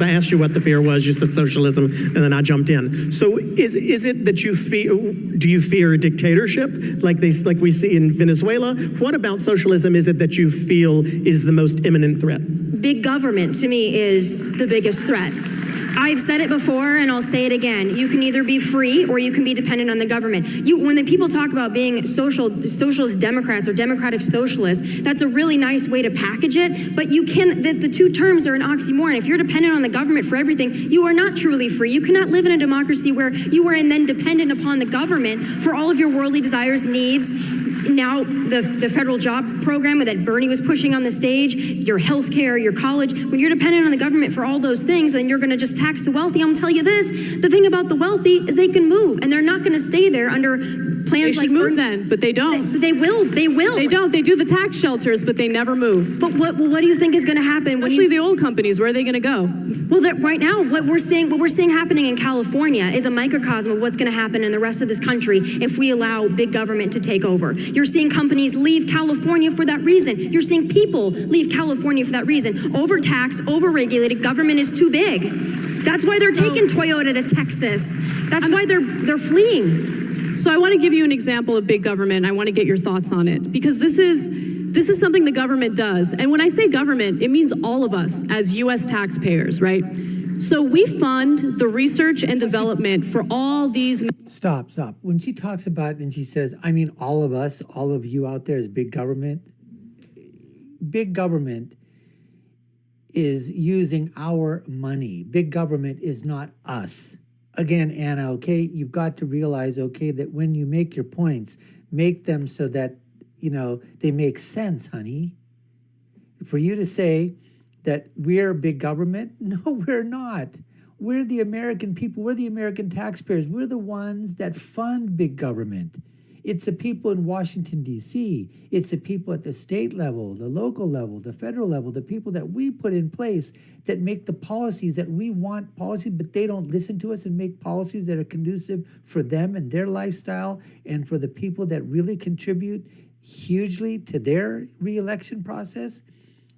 I asked you what the fear was, you said socialism, and then I jumped in. So is it that you do you fear dictatorship, like we see in Venezuela? What about socialism is it that you feel is the most imminent threat? Big government, to me, is the biggest threat. I've said it before, and I'll say it again. You can either be free or you can be dependent on the government. When the people talk about being socialist Democrats or democratic socialists, that's a really nice way to package it, but you can, the two terms are an oxymoron. If you're dependent on the government for everything, you are not truly free. You cannot live in a democracy where you are then dependent upon the government for all of your worldly desires, needs. Now, the federal job program that Bernie was pushing on the stage, your health care, your college, when you're dependent on the government for all those things, then you're going to just tax the wealthy. I'm going to tell you this, the thing about the wealthy is they can move, and they're not going to stay there under plans they should like move then, but they don't. They will. They don't. They do the tax shelters, but they never move. But what do you think is going to happen? Especially the old companies, where are they going to go? Well, right now, what we're seeing happening in California is a microcosm of what's going to happen in the rest of this country if we allow big government to take over. You're seeing companies leave California for that reason. You're seeing people leave California for that reason. Overtaxed, overregulated, government is too big. That's why they're taking Toyota to Texas. That's why they're fleeing. So I want to give you an example of big government. I want to get your thoughts on it, because this is something the government does. And when I say government, it means all of us as US taxpayers, right? So we fund the research and development for all these... Stop. When she talks about, and she says, I mean, all of us, all of you out there is big government. Big government is using our money. Big government is not us. Again, Anna, okay, you've got to realize, okay, that when you make your points, make them so that, they make sense, honey. For you to say that we're big government, no, we're not. We're the American people. We're the American taxpayers. We're the ones that fund big government. It's the people in Washington, D.C. It's the people at the state level, the local level, the federal level, the people that we put in place that make the policies that we want policies, but they don't listen to us and make policies that are conducive for them and their lifestyle and for the people that really contribute hugely to their re-election process.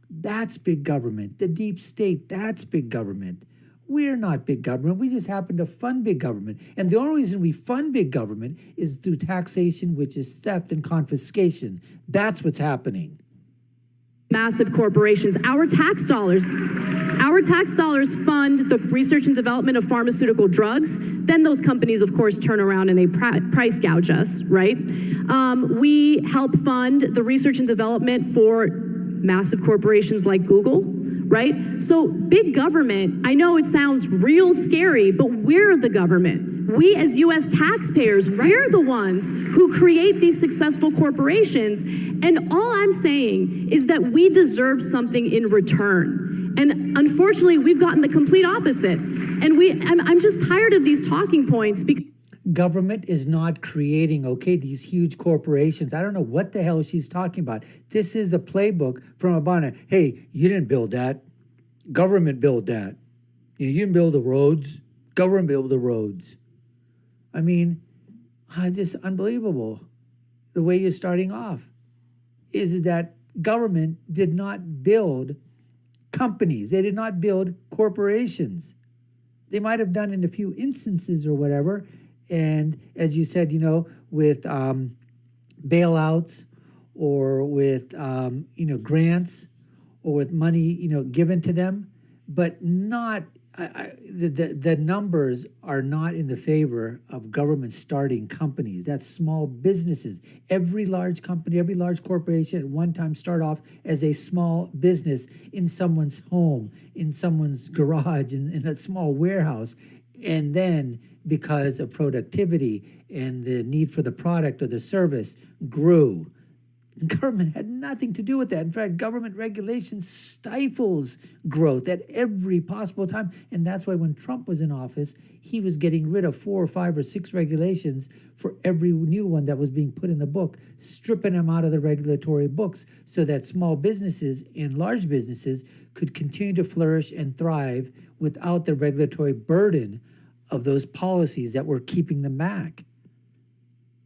That's big government. The deep state, that's big government. We're not big government. We just happen to fund big government. And the only reason we fund big government is through taxation, which is theft and confiscation. That's what's happening. Massive corporations. Our tax dollars fund the research and development of pharmaceutical drugs. Then those companies, of course, turn around and they price gouge us, right? We help fund the research and development for massive corporations like Google, right? So big government, I know it sounds real scary, but we're the government. We as US taxpayers, we're the ones who create these successful corporations. And all I'm saying is that we deserve something in return. And unfortunately, we've gotten the complete opposite. And I'm just tired of these talking points because government is not creating, okay, these huge corporations. I don't know what the hell she's talking about. This is a playbook from Obama. Hey, you didn't build that. Government built that. You didn't build the roads. Government built the roads. I mean, just unbelievable. The way you're starting off is that government did not build companies. They did not build corporations. They might have done in a few instances or whatever. And as you said, with bailouts or with, grants or with money, given to them, but not, the numbers are not in the favor of government starting companies. That's small businesses. Every large company, every large corporation at one time start off as a small business in someone's home, in someone's garage, in a small warehouse. And then because of productivity and the need for the product or the service grew. Government had nothing to do with that. In fact, government regulation stifles growth at every possible time. And that's why when Trump was in office, he was getting rid of 4 or 5 or 6 regulations for every new one that was being put in the book, stripping them out of the regulatory books so that small businesses and large businesses could continue to flourish and thrive without the regulatory burden of those policies that were keeping them back.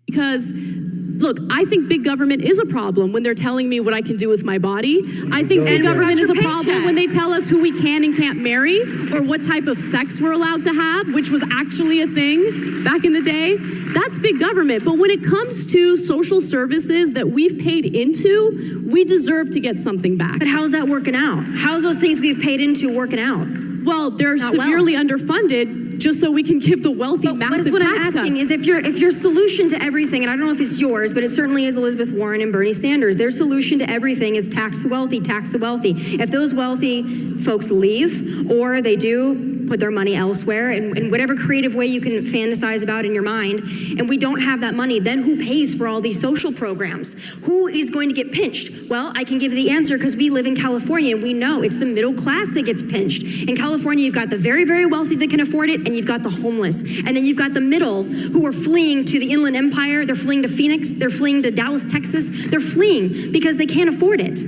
Because, look, I think big government is a problem when they're telling me what I can do with my body. I think big government is a problem when they tell us who we can and can't marry or what type of sex we're allowed to have, which was actually a thing back in the day. That's big government. But when it comes to social services that we've paid into, we deserve to get something back. But how's that working out? How are those things we've paid into working out? Well, they're severely underfunded just so we can give the wealthy massive what tax I'm asking cuts. is if your solution to everything, and I don't know if it's yours, but it certainly is Elizabeth Warren and Bernie Sanders, their solution to everything is tax the wealthy, tax the wealthy. If those wealthy folks leave or they do put their money elsewhere in whatever creative way you can fantasize about in your mind, and we don't have that money, then who pays for all these social programs? Who is going to get pinched? Well, I can give the answer because we live in California and we know it's the middle class that gets pinched. In California, you've got the very, very wealthy that can afford it, and you've got the homeless. And then you've got the middle who are fleeing to the Inland Empire, they're fleeing to Phoenix, they're fleeing to Dallas, Texas. They're fleeing because they can't afford it.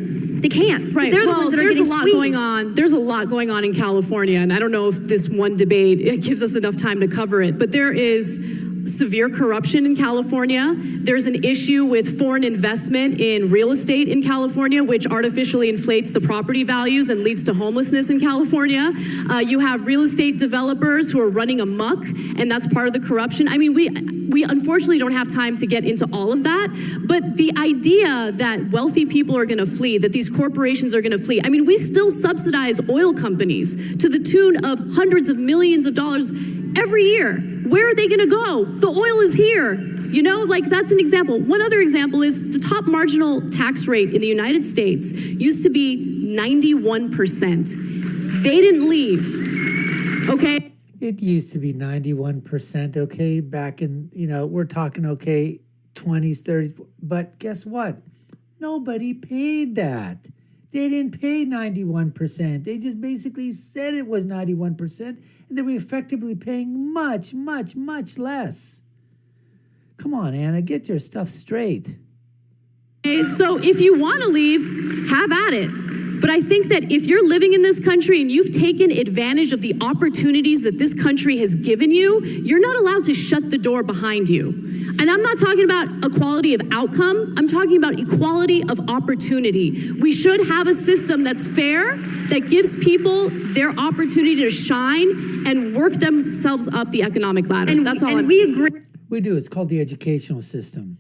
They can't. Right. They're the ones that are getting squeezed. Going on. There's a lot going on in California, and I don't know if this one debate gives us enough time to cover it, but there is severe corruption in California. There's an issue with foreign investment in real estate in California, which artificially inflates the property values and leads to homelessness in California. You have real estate developers who are running amok, and that's part of the corruption. I mean, we unfortunately don't have time to get into all of that, but the idea that wealthy people are going to flee, that these corporations are going to flee, I mean, we still subsidize oil companies to the tune of hundreds of millions of dollars every year. Where are they going to go? The oil is here. You know, like that's an example. One other example is the top marginal tax rate in the United States used to be 91%. They didn't leave, okay? It used to be 91%, okay, back in, we're talking, 20s, 30s. But guess what? Nobody paid that. They didn't pay 91%. They just basically said it was 91%, and they were effectively paying much, much, much less. Come on, Anna, get your stuff straight. Okay, so if you want to leave, have at it. But I think that if you're living in this country and you've taken advantage of the opportunities that this country has given you, you're not allowed to shut the door behind you. And I'm not talking about equality of outcome. I'm talking about equality of opportunity. We should have a system that's fair, that gives people their opportunity to shine and work themselves up the economic ladder. And that's all I'm we saying. agree. We do. It's called the educational system.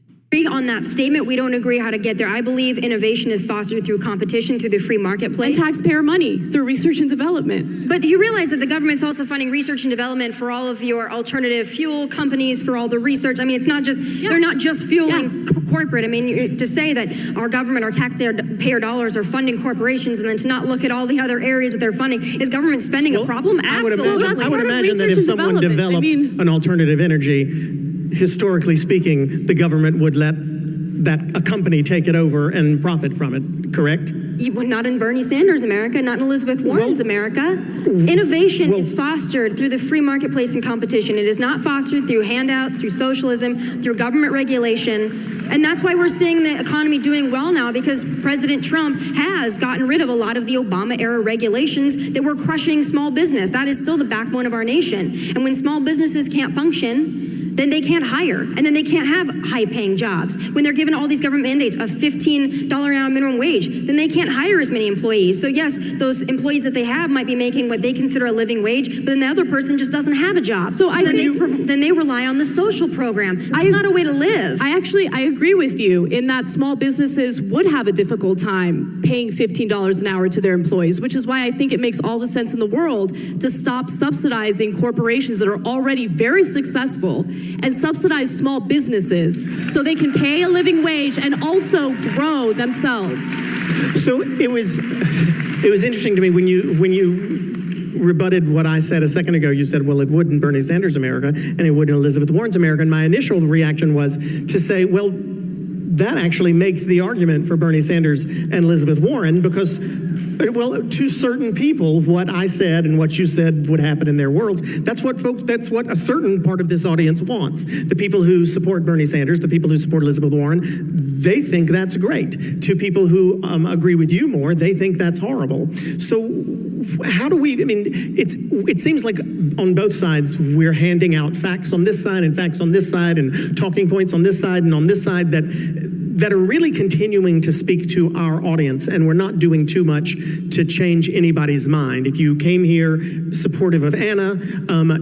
On that statement, we don't agree how to get there. I believe innovation is fostered through competition, through the free marketplace. And taxpayer money, through research and development. But you realize that the government's also funding research and development for all of your alternative fuel companies, for all the research. I mean, it's not just, they're not just fueling corporate. I mean, to say that our government, our taxpayer dollars are funding corporations and then to not look at all the other areas that they're funding, is government spending a problem? Absolutely. I would imagine that if someone developed an alternative energy, historically speaking, the government would let a company take it over and profit from it, correct? Not in Bernie Sanders' America, not in Elizabeth Warren's America. Innovation is fostered through the free marketplace and competition. It is not fostered through handouts, through socialism, through government regulation. And that's why we're seeing the economy doing well now, because President Trump has gotten rid of a lot of the Obama-era regulations that were crushing small business. That is still the backbone of our nation. And when small businesses can't function, then they can't hire, and then they can't have high-paying jobs. When they're given all these government mandates of $15 an hour minimum wage, then they can't hire as many employees. So yes, those employees that they have might be making what they consider a living wage, but then the other person just doesn't have a job. So then they rely on the social program. It's not a way to live. I agree with you in that small businesses would have a difficult time paying $15 an hour to their employees, which is why I think it makes all the sense in the world to stop subsidizing corporations that are already very successful and subsidize small businesses so they can pay a living wage and also grow themselves. So it was interesting to me when you rebutted what I said a second ago. You said, well, it would in Bernie Sanders' America and it would in Elizabeth Warren's America. And my initial reaction was to say, well, that actually makes the argument for Bernie Sanders and Elizabeth Warren, because Well, to certain people, what I said and what you said would happen in their worlds. That's what a certain part of this audience wants. The people who support Bernie Sanders, the people who support Elizabeth Warren, they think that's great. To people who agree with you more, they think that's horrible. So how do we, I mean, it seems like on both sides, we're handing out facts on this side and facts on this side and talking points on this side and on this side that are really continuing to speak to our audience, and we're not doing too much to change anybody's mind. If you came here supportive of Ana,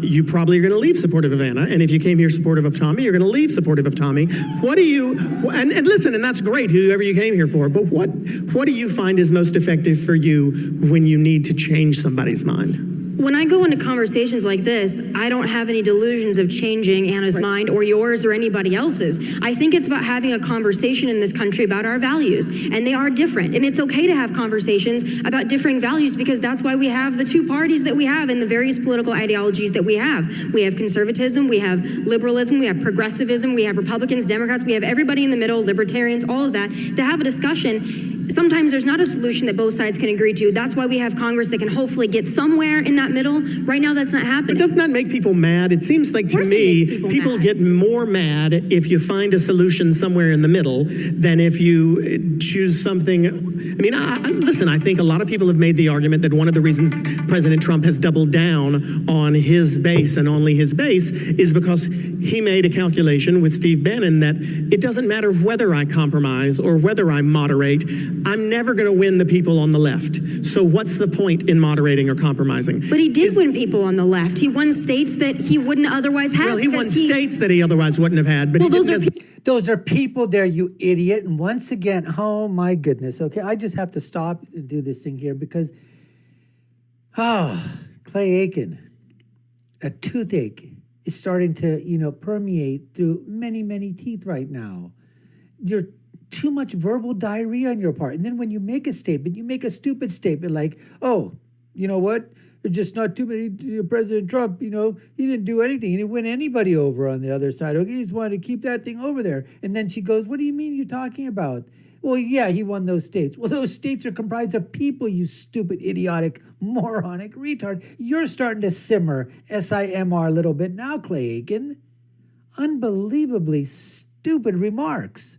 you probably are going to leave supportive of Ana, and if you came here supportive of Tomi, you're going to leave supportive of Tomi. What do you, and listen, and that's great, whoever you came here for, but what do you find is most effective for you when you need to change somebody's mind? When I go into conversations like this, I don't have any delusions of changing Ana's mind or yours or anybody else's. I think it's about having a conversation in this country about our values, and they are different. And it's okay to have conversations about differing values, because that's why we have the two parties that we have and the various political ideologies that we have. We have conservatism, we have liberalism, we have progressivism, we have Republicans, Democrats, we have everybody in the middle, libertarians, all of that, to have a discussion. Sometimes there's not a solution that both sides can agree to. That's why we have Congress that can hopefully get somewhere in that middle. Right now, that's not happening. But doesn't that make people mad? It seems like to me, people get more mad if you find a solution somewhere in the middle than if you choose something. I mean, listen, I think a lot of people have made the argument that one of the reasons President Trump has doubled down on his base and only his base is because he made a calculation with Steve Bannon that it doesn't matter whether I compromise or whether I moderate, I'm never going to win the people on the left. So what's the point in moderating or compromising? But he did win people on the left. He won states that he wouldn't otherwise have. Well, he won states that he otherwise wouldn't have had. But well, those are people there, you idiot. And once again, oh my goodness. Okay, I just have to stop and do this thing here because, Clay Aiken, a toothache is starting to, permeate through many, many teeth right now. You're too much verbal diarrhea on your part. And then when you make a statement, you make a stupid statement like, oh, you know what? There's just not too many, President Trump, he didn't do anything. He didn't win anybody over on the other side. Okay, he just wanted to keep that thing over there. And then she goes, what do you mean you're talking about? Well, yeah, he won those states. Well, those states are comprised of people, you stupid, idiotic, moronic retard. You're starting to simmer, S-I-M-R, a little bit now, Clay Aiken. Unbelievably stupid remarks.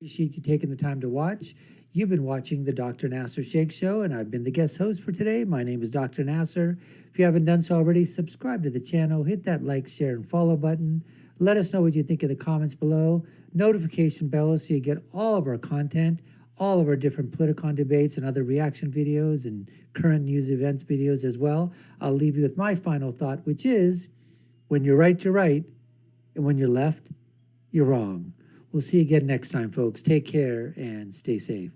Appreciate you taking the time to watch. You've been watching the Dr. Nasir Shaikh Show, and I've been the guest host for today. My name is Dr. Nasir. If you haven't done so already, subscribe to the channel, hit that like, share, and follow button. Let us know what you think in the comments below. Notification bell so you get all of our content, all of our different politicon debates and other reaction videos and current news events videos as well. I'll leave you with my final thought, which is, when you're right, and when you're left, you're wrong. We'll see you again next time, folks. Take care and stay safe.